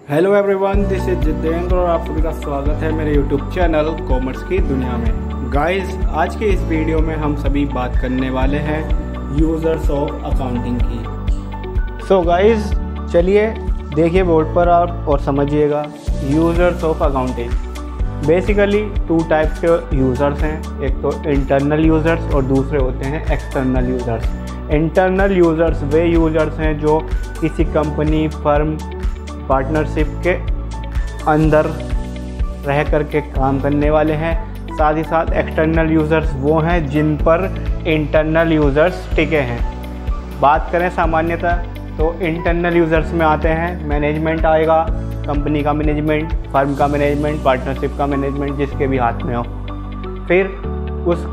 Hello everyone, this is Jitendra और आप सभी का स्वागत है मेरे यूट्यूब चैनल कॉमर्स की दुनिया में। गाइस, आज के इस वीडियो में हम सभी बात करने वाले हैं यूज़र्स ऑफ अकाउंटिंग की। सो गाइस, चलिए देखिए बोर्ड पर आप और समझिएगा। Users of accounting basically two types के यूज़र्स हैं। एक तो इंटरनल यूज़र्स और दूसरे होते हैं एक्सटर्नल यूज़र्स। इंटरनल यूज़र्स वे यूज़र्स हैं जो किसी कंपनी, फर्म, पार्टनरशिप के अंदर रह कर के काम करने वाले हैं। साथ ही साथ एक्सटर्नल यूज़र्स वो हैं जिन पर इंटरनल यूज़र्स टिके हैं। बात करें सामान्यतः तो इंटरनल यूज़र्स में आते हैं मैनेजमेंट आएगा, कंपनी का मैनेजमेंट, फर्म का मैनेजमेंट, पार्टनरशिप का मैनेजमेंट, जिसके भी हाथ में हो। फिर उस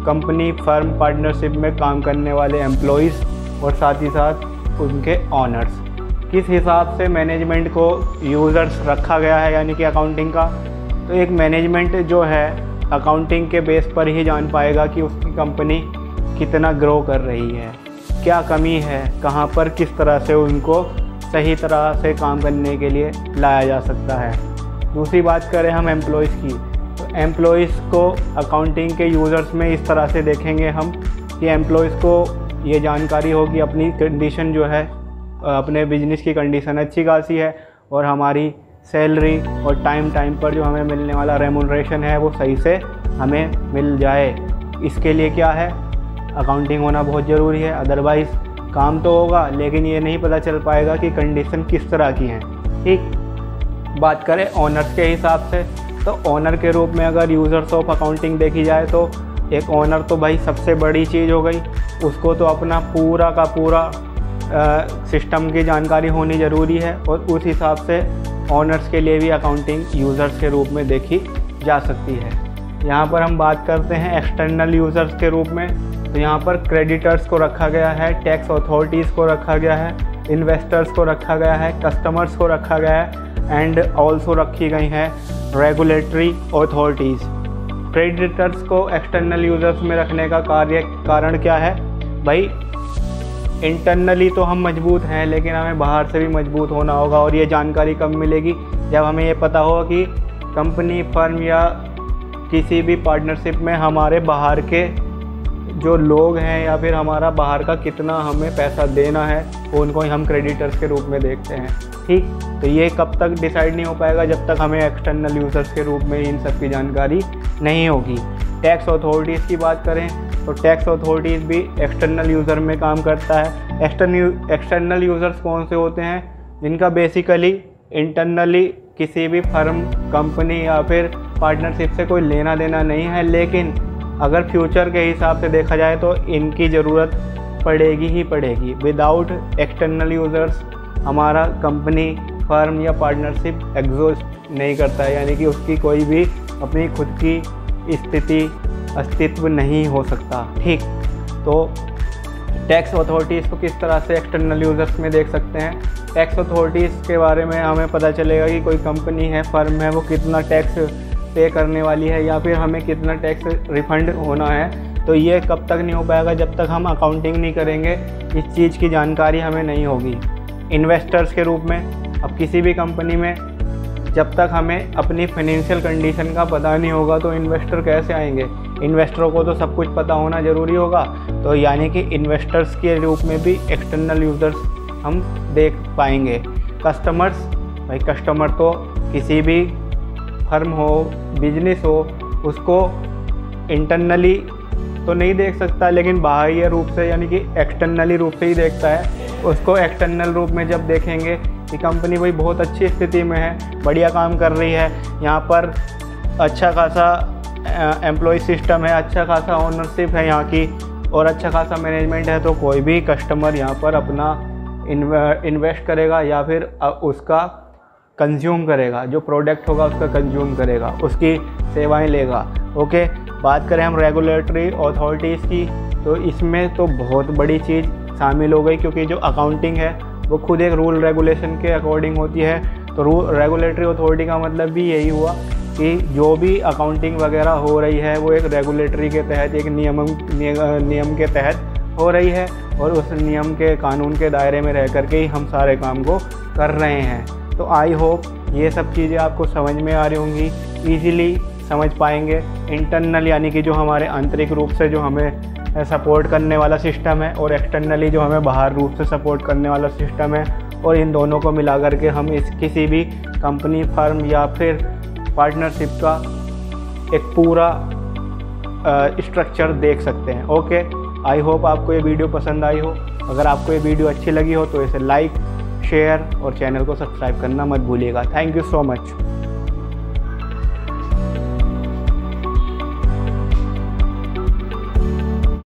कंपनी, फर्म, पार्टनरशिप में काम करने वाले एम्प्लॉइज़ और साथ ही साथ उनके ऑनर्स। किस हिसाब से मैनेजमेंट को यूज़र्स रखा गया है यानी कि अकाउंटिंग का, तो एक मैनेजमेंट जो है अकाउंटिंग के बेस पर ही जान पाएगा कि उसकी कंपनी कितना ग्रो कर रही है, क्या कमी है, कहाँ पर किस तरह से उनको सही तरह से काम करने के लिए लाया जा सकता है। दूसरी बात करें हम एम्प्लॉइज़ की, तो एम्प्लॉइज़ को अकाउंटिंग के यूज़र्स में इस तरह से देखेंगे हम कि एम्प्लॉइज़ को ये जानकारी होगी अपनी कंडीशन जो है, अपने बिजनेस की कंडीशन अच्छी खासी है और हमारी सैलरी और टाइम पर जो हमें मिलने वाला रेमुनरेशन है वो सही से हमें मिल जाए। इसके लिए क्या है, अकाउंटिंग होना बहुत ज़रूरी है। अदरवाइज़ काम तो होगा लेकिन ये नहीं पता चल पाएगा कि कंडीशन किस तरह की है। ठीक, बात करें ऑनर्स के हिसाब से, तो ऑनर के रूप में अगर यूज़र्स ऑफ अकाउंटिंग देखी जाए तो एक ऑनर तो भाई सबसे बड़ी चीज़ हो गई। उसको तो अपना पूरा का पूरा सिस्टम की जानकारी होनी ज़रूरी है और उस हिसाब से ऑनर्स के लिए भी अकाउंटिंग यूज़र्स के रूप में देखी जा सकती है। यहाँ पर हम बात करते हैं एक्सटर्नल यूज़र्स के रूप में, तो यहाँ पर क्रेडिटर्स को रखा गया है, टैक्स अथॉरिटीज़ को रखा गया है, इन्वेस्टर्स को रखा गया है, कस्टमर्स को रखा गया है एंड ऑल्सो रखी गई हैं रेगुलेटरी अथॉरिटीज़। क्रेडिटर्स को एक्सटर्नल यूज़र्स में रखने का कारण क्या है भाई, इंटरनली तो हम मजबूत हैं लेकिन हमें बाहर से भी मजबूत होना होगा। और ये जानकारी कब मिलेगी, जब हमें ये पता होगा कि कंपनी, फर्म या किसी भी पार्टनरशिप में हमारे बाहर के जो लोग हैं या फिर हमारा बाहर का कितना हमें पैसा देना है, उनको ही हम क्रेडिटर्स के रूप में देखते हैं। ठीक, तो ये कब तक डिसाइड नहीं हो पाएगा, जब तक हमें एक्सटर्नल यूज़र्स के रूप में इन सब की जानकारी नहीं होगी। टैक्स अथॉरिटीज़ की बात करें तो टैक्स अथॉरिटीज़ भी एक्सटर्नल यूज़र में काम करता है। एक्सटर्नल यूज़र्स कौन से होते हैं, जिनका बेसिकली इंटरनली किसी भी फर्म, कंपनी या फिर पार्टनरशिप से कोई लेना देना नहीं है, लेकिन अगर फ्यूचर के हिसाब से देखा जाए तो इनकी ज़रूरत पड़ेगी ही पड़ेगी। विदाउट एक्सटर्नल यूज़र्स हमारा कंपनी, फर्म या पार्टनरशिप एग्जिस्ट नहीं करता है, यानी कि उसकी कोई भी अपनी खुद की स्थिति, अस्तित्व नहीं हो सकता। ठीक, तो टैक्स अथॉरिटीज़ को किस तरह से एक्सटर्नल यूज़र्स में देख सकते हैं। टैक्स अथॉरिटीज़ के बारे में हमें पता चलेगा कि कोई कंपनी है, फर्म है, वो कितना टैक्स पे करने वाली है या फिर हमें कितना टैक्स रिफ़ंड होना है। तो ये कब तक नहीं हो पाएगा, जब तक हम अकाउंटिंग नहीं करेंगे, इस चीज़ की जानकारी हमें नहीं होगी। इन्वेस्टर्स के रूप में, अब किसी भी कंपनी में जब तक हमें अपनी फाइनेंशियल कंडीशन का पता नहीं होगा तो इन्वेस्टर कैसे आएंगे। इन्वेस्टरों को तो सब कुछ पता होना ज़रूरी होगा। तो यानी कि इन्वेस्टर्स के रूप में भी एक्सटर्नल यूज़र्स हम देख पाएंगे। कस्टमर्स, भाई कस्टमर तो किसी भी फर्म हो, बिजनेस हो, उसको इंटरनली तो नहीं देख सकता लेकिन बाह्य रूप से यानी कि एक्सटर्नली रूप से ही देखता है। उसको एक्सटर्नल रूप में जब देखेंगे कि कंपनी भाई बहुत अच्छी स्थिति में है, बढ़िया काम कर रही है, यहाँ पर अच्छा खासा एम्प्लॉय सिस्टम है, अच्छा खासा ओनरशिप है यहाँ की और अच्छा खासा मैनेजमेंट है, तो कोई भी कस्टमर यहाँ पर अपना इन्वेस्ट करेगा या फिर उसका कंज्यूम करेगा, जो प्रोडक्ट होगा उसका कंज्यूम करेगा, उसकी सेवाएं लेगा। ओके, बात करें हम रेगुलेटरी अथॉरिटीज़ की, तो इसमें तो बहुत बड़ी चीज़ शामिल हो गई, क्योंकि जो अकाउंटिंग है वो खुद एक रूल रेगुलेशन के अकॉर्डिंग होती है। तो रेगुलेटरी अथॉरिटी का मतलब भी यही हुआ कि जो भी अकाउंटिंग वगैरह हो रही है वो एक रेगुलेटरी के तहत, एक नियम के तहत हो रही है और उस नियम के, कानून के दायरे में रह करके ही हम सारे काम को कर रहे हैं। तो आई होप ये सब चीज़ें आपको समझ में आ रही होंगी, ईज़िली समझ पाएंगे। इंटरनल यानी कि जो हमारे आंतरिक रूप से जो हमें सपोर्ट करने वाला सिस्टम है, और एक्सटर्नली जो हमें बाहर रूप से सपोर्ट करने वाला सिस्टम है, और इन दोनों को मिला करके हम इस किसी भी कंपनी, फर्म या फिर पार्टनरशिप का एक पूरा स्ट्रक्चर देख सकते हैं। ओके, आई होप आपको ये वीडियो पसंद आई हो। अगर आपको ये वीडियो अच्छी लगी हो तो इसे लाइक, शेयर और चैनल को सब्सक्राइब करना मत भूलिएगा। Thank you so much.